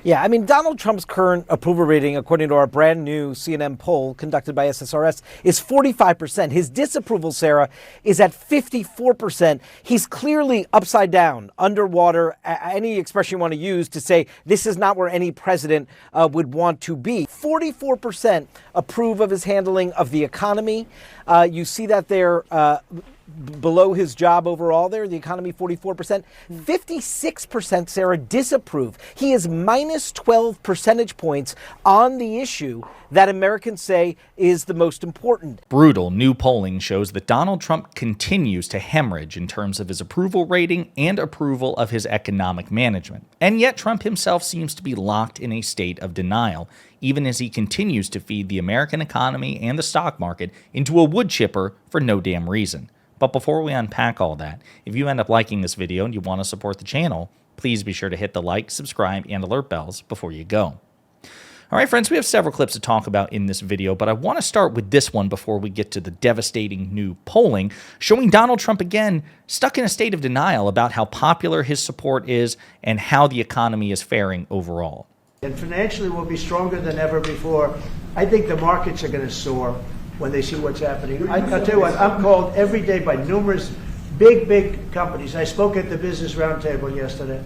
Yeah, I mean, Donald Trump's current approval rating, according to our brand new CNN poll conducted by SSRS, is 45%. His disapproval, Sarah, is at 54%. He's clearly upside down, underwater, any expression you want to use to say this is not where any president would want to be. 44% approve of his handling of the economy. You see that there below his job overall there, the economy 44%. 56%, Sarah, disapprove. He is minus 12 percentage points on the issue that Americans say is the most important. Brutal new polling shows that Donald Trump continues to hemorrhage in terms of his approval rating and approval of his economic management. And yet Trump himself seems to be locked in a state of denial, even as he continues to feed the American economy and the stock market into a wood chipper for no damn reason. But before we unpack all that, if you end up liking this video and you want to support the channel, please be sure to hit the like, subscribe, and alert bells before you go. All right, friends, we have several clips to talk about in this video, but I want to start with this one before we get to the devastating new polling, showing Donald Trump again stuck in a state of denial about how popular his support is and how the economy is faring overall. And financially we'll be stronger than ever before. I think the markets are going to soar when they see what's happening. I'll tell you what, I'm called every day by numerous big companies. I spoke at the Business Roundtable yesterday.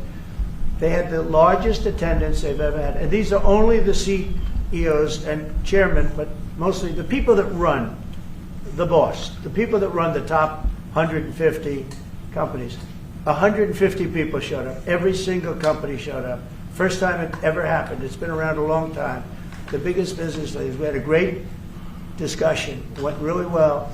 They had the largest attendance they've ever had. And these are only the CEOs and chairmen, but mostly the people that run, the boss, the people that run the top 150 companies. 150 people showed up. Every single company showed up. First time it ever happened. It's been around a long time. The biggest business leaders. We had a great discussion. It went really well.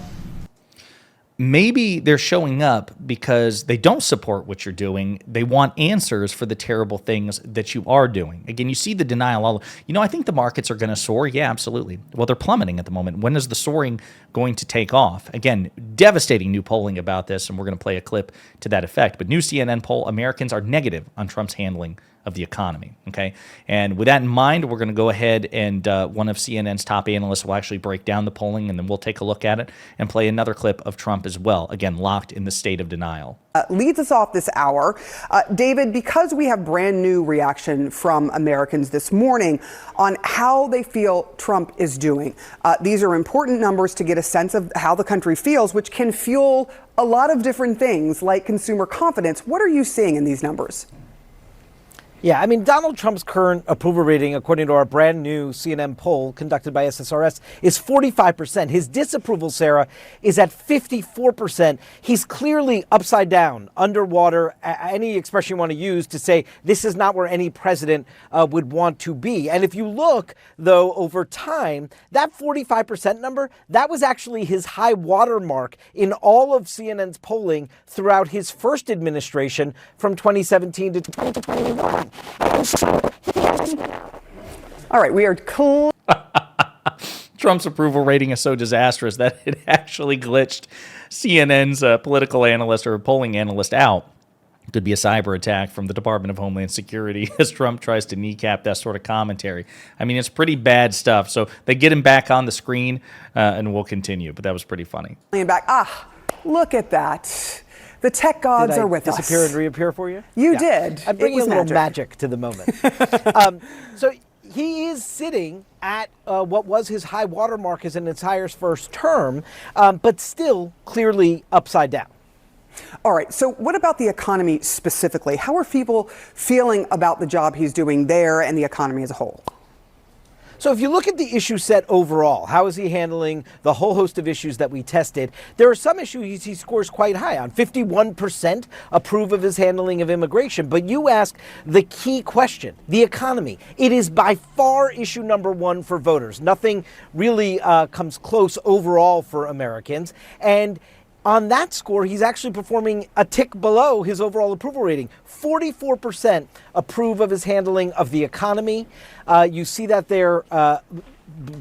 Maybe they're showing up because they don't support what you're doing. They want answers for the terrible things that you are doing. Again, you see the denial. I think the markets are going to soar. Yeah, absolutely. Well, they're plummeting at the moment. When is the soaring going to take off? Again, devastating new polling about this, and we're going to play a clip to that effect. But new CNN poll, Americans are negative on Trump's handling of the economy. Okay. And with that in mind, we're going to go ahead and one of CNN's top analysts will actually break down the polling, and then we'll take a look at it and play another clip of Trump as well. Again, locked in the state of denial. Leads us off this hour. David, because we have brand new reaction from Americans this morning on how they feel Trump is doing. These are important numbers to get a sense of how the country feels, which can fuel a lot of different things like consumer confidence. What are you seeing in these numbers? Yeah, I mean, Donald Trump's current approval rating, according to our brand new CNN poll conducted by SSRS, is 45%. His disapproval, Sarah, is at 54%. He's clearly upside down, underwater, any expression you want to use to say this is not where any president would want to be. And if you look, though, over time, that 45% number, that was actually his high water mark in all of CNN's polling throughout his first administration from 2017 to 2021. All right, we are cool. Trump's approval rating is so disastrous that it actually glitched CNN's political analyst or polling analyst out. Could be a cyber attack from the Department of Homeland Security as Trump tries to kneecap that sort of commentary. I mean, it's pretty bad stuff. So they get him back on the screen and we'll continue. But that was pretty funny. Back. Look at that. The tech gods are with us. Did I disappear and reappear for you? You did. I'm bringing a little magic to the moment. So he is sitting at what was his high water mark as an entire first term, but still clearly upside down. All right. So what about the economy specifically? How are people feeling about the job he's doing there and the economy as a whole? So if you look at the issue set overall, how is he handling the whole host of issues that we tested? There are some issues he scores quite high on. 51% approve of his handling of immigration. But you ask the key question, the economy. It is by far issue number one for voters. Nothing really comes close overall for Americans. And on that score, he's actually performing a tick below his overall approval rating. 44% approve of his handling of the economy. You see that there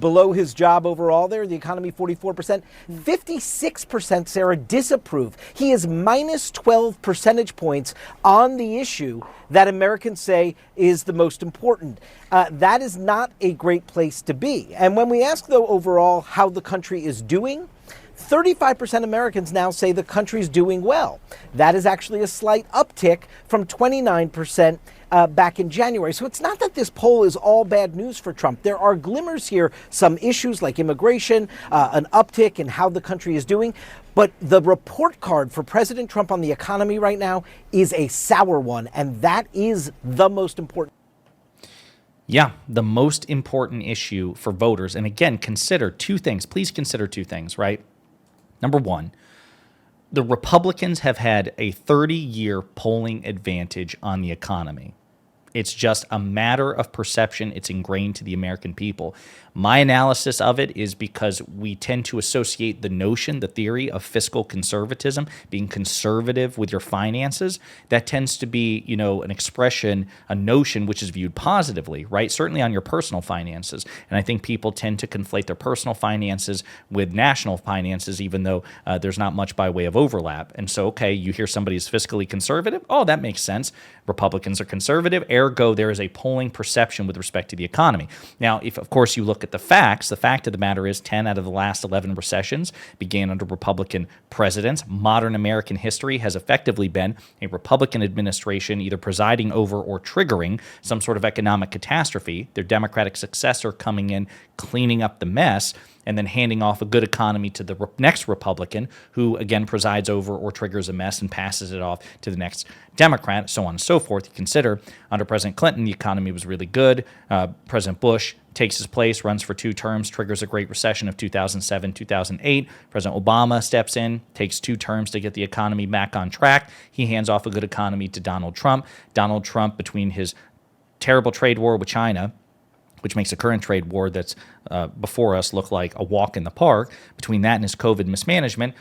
below his job overall there, the economy 44%. 56%, Sarah, disapprove. He is minus 12 percentage points on the issue that Americans say is the most important. That is not a great place to be. And when we ask, though, overall how the country is doing, 35% of Americans now say the country's doing well. That is actually a slight uptick from 29% back in January. So it's not that this poll is all bad news for Trump. There are glimmers here, some issues like immigration, an uptick in how the country is doing. But the report card for President Trump on the economy right now is a sour one, and that is the most important. Yeah, the most important issue for voters. And again, consider two things. Please consider two things, right? Number one, the Republicans have had a 30-year polling advantage on the economy. It's just a matter of perception. It's ingrained to the American people. My analysis of it is because we tend to associate the notion, the theory of fiscal conservatism, being conservative with your finances. That tends to be, an expression, a notion which is viewed positively, right? Certainly on your personal finances. And I think people tend to conflate their personal finances with national finances, even though there's not much by way of overlap. And so, okay, you hear somebody is fiscally conservative. Oh, that makes sense. Republicans are conservative. Ergo, there is a polling perception with respect to the economy. Now, if, of course, you look at the facts, the fact of the matter is 10 out of the last 11 recessions began under Republican presidents. Modern American history has effectively been a Republican administration either presiding over or triggering some sort of economic catastrophe, their Democratic successor coming in, cleaning up the mess, and then handing off a good economy to the next Republican, who again presides over or triggers a mess and passes it off to the next Democrat, so on and so forth. You consider under President Clinton, the economy was really good. President Bush takes his place, runs for 2 terms, triggers a Great Recession of 2007, 2008. President Obama steps in, takes 2 terms to get the economy back on track. He hands off a good economy to Donald Trump. Donald Trump, between his terrible trade war with China, which makes the current trade war that's before us look like a walk in the park, between that and his COVID mismanagement,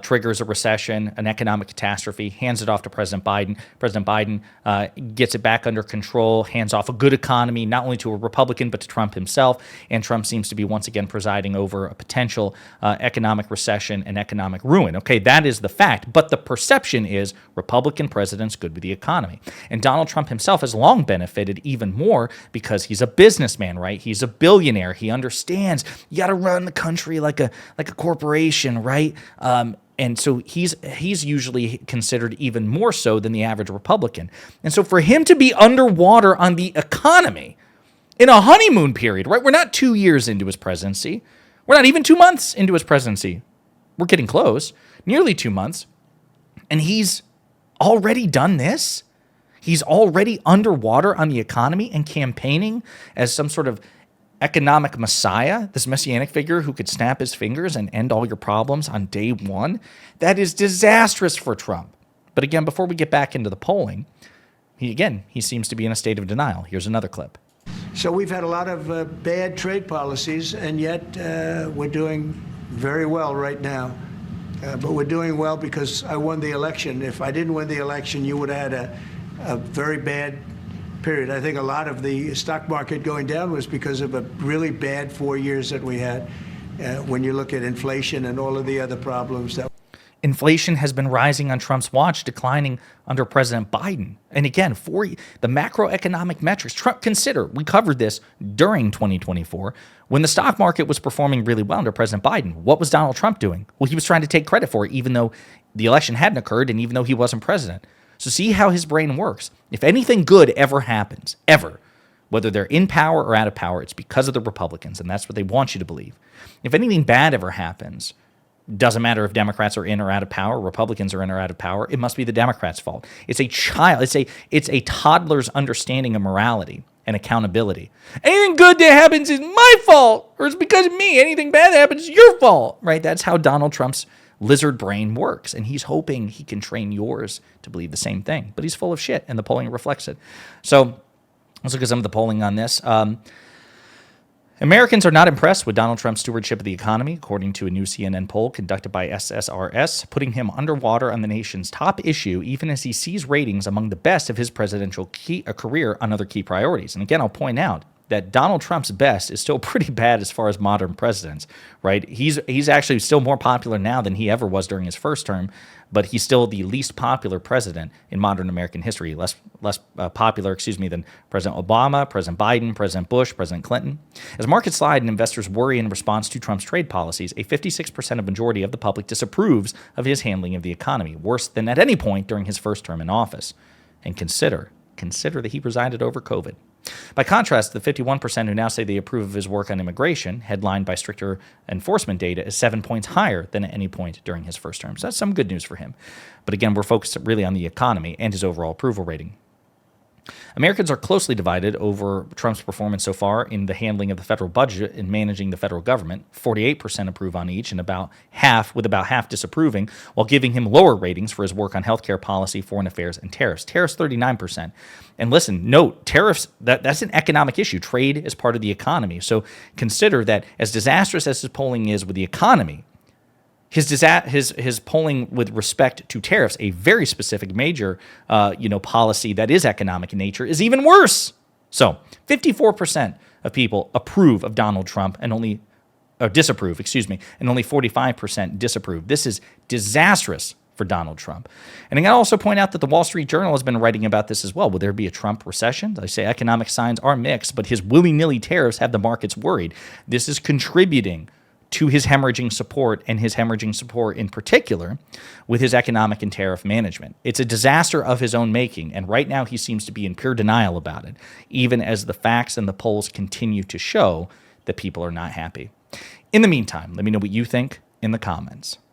triggers a recession, an economic catastrophe, hands it off to President Biden. President Biden gets it back under control, hands off a good economy, not only to a Republican, but to Trump himself. And Trump seems to be once again presiding over a potential economic recession and economic ruin. Okay, that is the fact. But the perception is Republican president's good with the economy. And Donald Trump himself has long benefited even more because he's a businessman, right? He's a billionaire. He understands you got to run the country like a corporation, right? And so he's usually considered even more so than the average Republican. And so for him to be underwater on the economy in a honeymoon period, right? We're not 2 years into his presidency. We're not even 2 months into his presidency. We're getting close, nearly 2 months. And he's already done this. He's already underwater on the economy and campaigning as some sort of economic messiah, this messianic figure who could snap his fingers and end all your problems on day one. That is disastrous for Trump. But again, before we get back into the polling, he seems to be in a state of denial. Here's another clip. So we've had a lot of bad trade policies, and yet we're doing very well right now. But we're doing well because I won the election. If I didn't win the election, you would have had a very bad period. I think a lot of the stock market going down was because of a really bad 4 years that we had. When you look at inflation and all of the other problems that. Inflation has been rising on Trump's watch, declining under President Biden. And again, for the macroeconomic metrics, we covered this during 2024 when the stock market was performing really well under President Biden. What was Donald Trump doing? Well, he was trying to take credit for it, even though the election hadn't occurred and even though he wasn't president. So see how his brain works. If anything good ever happens, ever, whether they're in power or out of power, it's because of the Republicans, and that's what they want you to believe. If anything bad ever happens, doesn't matter if Democrats are in or out of power, Republicans are in or out of power, it must be the Democrats' fault. It's a toddler's understanding of morality and accountability. Anything good that happens is my fault, or it's because of me. Anything bad that happens is your fault, right? That's how Donald Trump's lizard brain works, and he's hoping he can train yours to believe the same thing. But he's full of shit, and the polling reflects it. So let's look at some of the polling on this. Americans are not impressed with Donald Trump's stewardship of the economy, according to a new CNN poll conducted by SSRS, putting him underwater on the nation's top issue, even as he sees ratings among the best of his presidential career on other key priorities. And again, I'll point out, that Donald Trump's best is still pretty bad as far as modern presidents, right? He's actually still more popular now than he ever was during his first term, but he's still the least popular president in modern American history, less popular, than President Obama, President Biden, President Bush, President Clinton. As markets slide and investors worry in response to Trump's trade policies, a 56% majority of the public disapproves of his handling of the economy, worse than at any point during his first term in office. And consider that he presided over COVID. By contrast, the 51% who now say they approve of his work on immigration, headlined by stricter enforcement data, is 7 points higher than at any point during his first term. So that's some good news for him. But again, we're focused really on the economy and his overall approval rating. Americans are closely divided over Trump's performance so far in the handling of the federal budget and managing the federal government. 48% approve on each, and about half disapproving, while giving him lower ratings for his work on healthcare policy, foreign affairs, and tariffs. Tariffs, 39%. And listen, note, tariffs, that's an economic issue. Trade is part of the economy. So consider that as disastrous as his polling is with the economy, his polling with respect to tariffs, a very specific major policy that is economic in nature, is even worse. So 54% of people approve of Donald Trump and only disapprove, and only 45% disapprove. This is disastrous for Donald Trump. And I got to also point out that the Wall Street Journal has been writing about this as well. Will there be a Trump recession? I say economic signs are mixed, but his willy-nilly tariffs have the markets worried. This is contributing to his hemorrhaging support, and his hemorrhaging support in particular with his economic and tariff management. It's a disaster of his own making, and right now he seems to be in pure denial about it, even as the facts and the polls continue to show that people are not happy. In the meantime, let me know what you think in the comments.